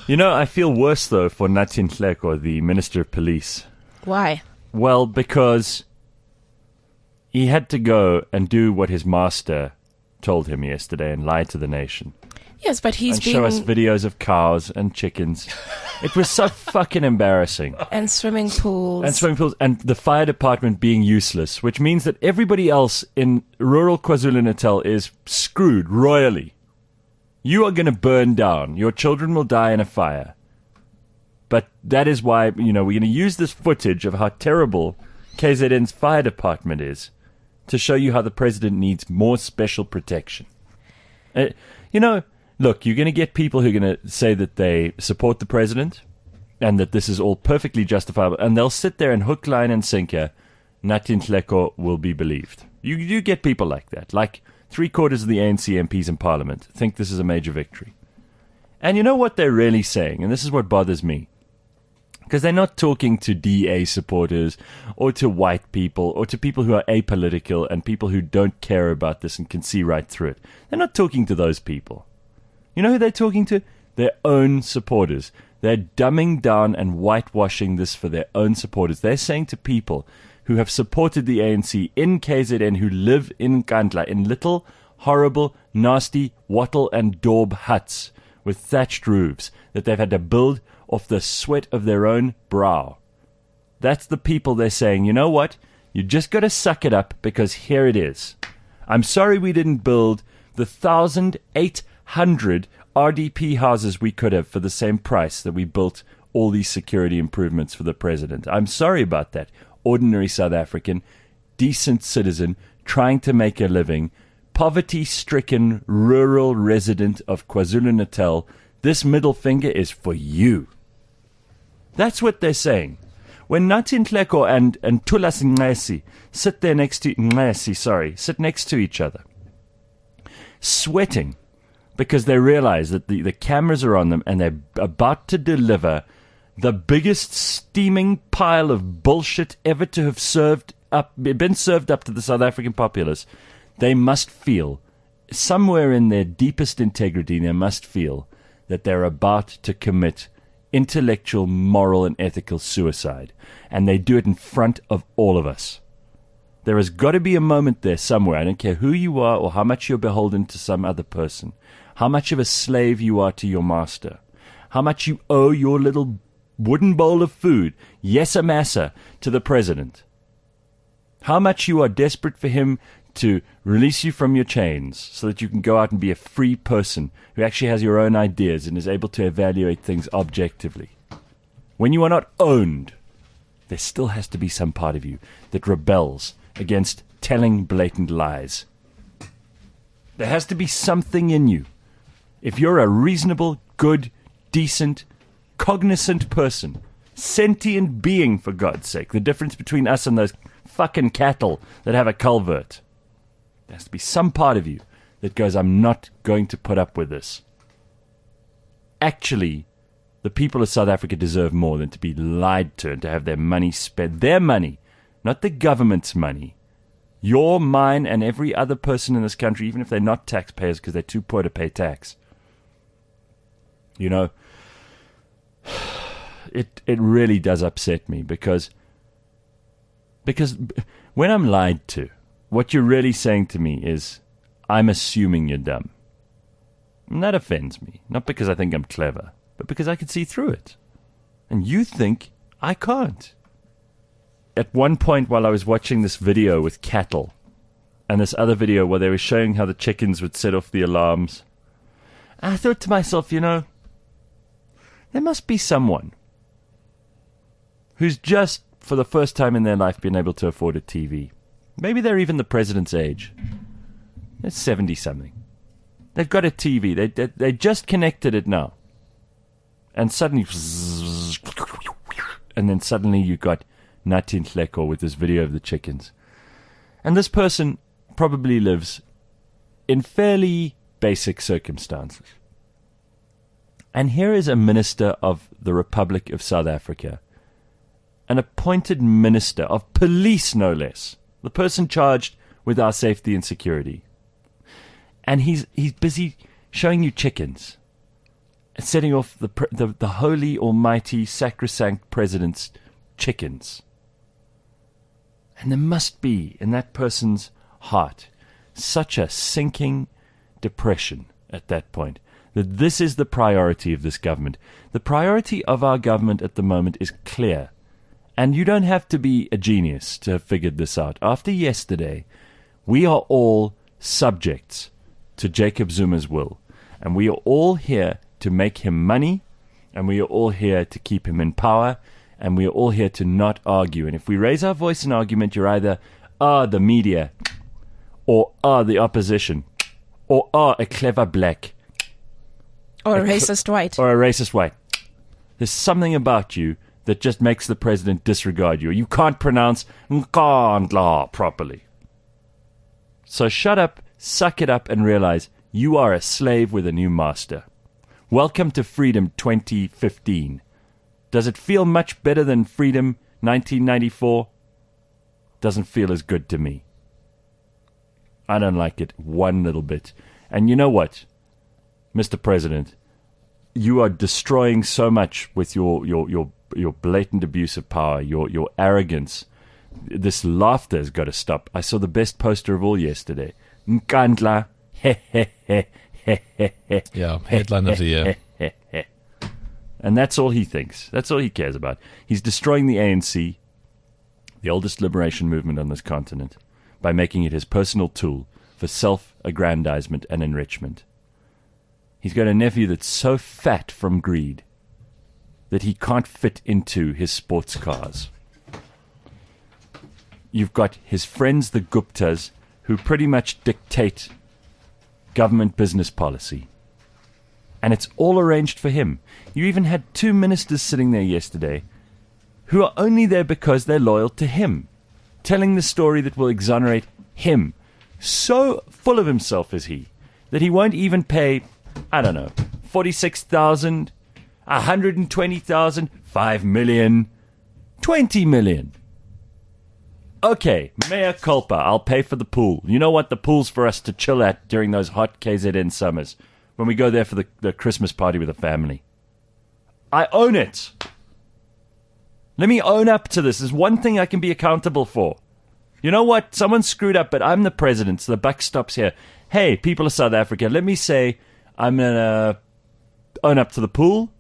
You know, I feel worse, though, for Natin Hleko, the Minister of Police. Why? Well, because he had to go and do what his master told him yesterday and lie to the nation. Yes, but he's show us videos of cows and chickens. It was so fucking embarrassing. And swimming pools. And the fire department being useless, which means that everybody else in rural KwaZulu-Natal is screwed royally. You are going to burn down. Your children will die in a fire. But that is why, we're going to use this footage of how terrible KZN's fire department is to show you how the president needs more special protection. Look, you're going to get people who are going to say that they support the president and that this is all perfectly justifiable. And they'll sit there and hook, line, and sinker. Natin Hleko will be believed. You get people like that. Like 3/4 of the ANC MPs in Parliament think this is a major victory. And you know what they're really saying? And this is what bothers me. Because they're not talking to DA supporters or to white people or to people who are apolitical and people who don't care about this and can see right through it. They're not talking to those people. You know who they're talking to? Their own supporters. They're dumbing down and whitewashing this for their own supporters. They're saying to people who have supported the ANC in KZN who live in Nkandla, in little, horrible, nasty wattle and daub huts with thatched roofs that they've had to build off the sweat of their own brow. That's the people they're saying, you know what? You just got to suck it up because here it is. I'm sorry we didn't build the 1,800 RDP houses we could have for the same price that we built all these security improvements for the president. I'm sorry about that. Ordinary South African, decent citizen, trying to make a living, poverty-stricken rural resident of KwaZulu-Natal. This middle finger is for you. That's what they're saying. When Natin Hleko and Tulas Ngesi sit next to each other, sweating because they realize that the cameras are on them and they're about to deliver the biggest steaming pile of bullshit ever to have been served up to the South African populace, they must feel, somewhere in their deepest integrity, they must feel that they're about to commit intellectual, moral, and ethical suicide. And they do it in front of all of us. There has got to be a moment there somewhere. I don't care who you are or how much you're beholden to some other person, how much of a slave you are to your master, how much you owe your little wooden bowl of food, yes, a massa, to the president, how much you are desperate for him to release you from your chains so that you can go out and be a free person who actually has your own ideas and is able to evaluate things objectively. When you are not owned, there still has to be some part of you that rebels against telling blatant lies. There has to be something in you. If you're a reasonable, good, decent, cognizant person, sentient being, for God's sake, the difference between us and those fucking cattle that have a culvert, there has to be some part of you that goes, I'm not going to put up with this. Actually, the people of South Africa deserve more than to be lied to and to have their money spent. Their money, not the government's money. Your, mine, and every other person in this country, even if they're not taxpayers because they're too poor to pay tax. You know, it really does upset me because when I'm lied to, what you're really saying to me is, I'm assuming you're dumb. And that offends me. Not because I think I'm clever, but because I can see through it. And you think I can't. At one point while I was watching this video with cattle, and this other video where they were showing how the chickens would set off the alarms, I thought to myself, there must be someone who's just, for the first time in their life, been able to afford a TV. Maybe they're even the president's age. They're 70-something. They've got a TV. They just connected it now. And suddenly... And then suddenly you got Natin Hleko with this video of the chickens. And this person probably lives in fairly basic circumstances. And here is a minister of the Republic of South Africa, an appointed minister of police, no less, the person charged with our safety and security. And he's busy showing you chickens setting off the holy, almighty, sacrosanct president's chickens. And there must be, in that person's heart, such a sinking depression at that point, that this is the priority of this government. The priority of our government at the moment is clear. And you don't have to be a genius to have figured this out. After yesterday, we are all subjects to Jacob Zuma's will. And we are all here to make him money. And we are all here to keep him in power. And we are all here to not argue. And if we raise our voice in argument, you're either, the media, or, the opposition, or, a clever black. Or a racist white. Or a racist white. There's something about you that just makes the president disregard you. You can't pronounce Nkandla properly. So shut up, suck it up, and realize you are a slave with a new master. Welcome to Freedom 2015. Does it feel much better than Freedom 1994? Doesn't feel as good to me. I don't like it one little bit. And you know what, Mr. President? You are destroying so much with your blatant abuse of power, your arrogance. This laughter has got to stop. I saw the best poster of all yesterday. Nkandla, he he he he he he. Yeah, headline of the year. And that's all he thinks. That's all he cares about. He's destroying the ANC, the oldest liberation movement on this continent, by making it his personal tool for self-aggrandizement and enrichment. He's got a nephew that's so fat from greed that he can't fit into his sports cars. You've got his friends, the Guptas, who pretty much dictate government business policy. And it's all arranged for him. You even had 2 ministers sitting there yesterday who are only there because they're loyal to him, telling the story that will exonerate him. So full of himself is he that he won't even pay, 46,000, 120,000, 5 million, 20 million. Okay, mea culpa, I'll pay for the pool. You know what? The pool's for us to chill at during those hot KZN summers when we go there for the Christmas party with the family. I own it. Let me own up to this. There's one thing I can be accountable for. You know what? Someone screwed up, but I'm the president, so the buck stops here. Hey, people of South Africa, let me say I'm going to own up to the pool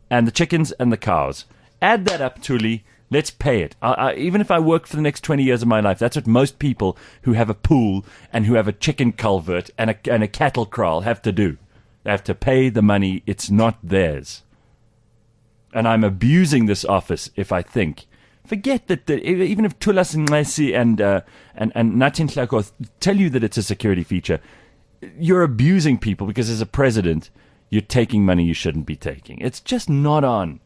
and the chickens and the cows. Add that up, Thuli. Let's pay it. Even if I work for the next 20 years of my life, that's what most people who have a pool and who have a chicken culvert and a cattle kraal have to do. They have to pay the money. It's not theirs. And I'm abusing this office if I think. Forget that even if Tulas Nxesi and Natin Tlako tell you that it's a security feature, you're abusing people because as a president, you're taking money you shouldn't be taking. It's just not on.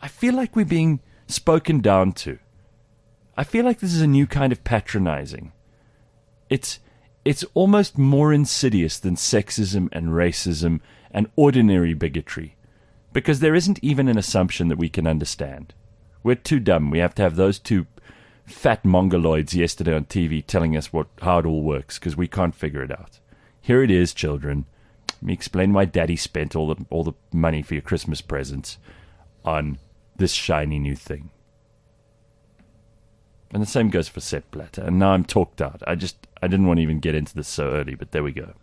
I feel like we're being spoken down to. I feel like this is a new kind of patronizing. It's almost more insidious than sexism and racism and ordinary bigotry, because there isn't even an assumption that we can understand. We're too dumb. We have to have those two fat mongoloids yesterday on TV telling us how it all works, because we can't figure it out. Here it is, children. Let me explain why Daddy spent all the money for your Christmas presents on this shiny new thing. And the same goes for Sepp Blatter. And now I'm talked out. I didn't want to even get into this so early, but there we go.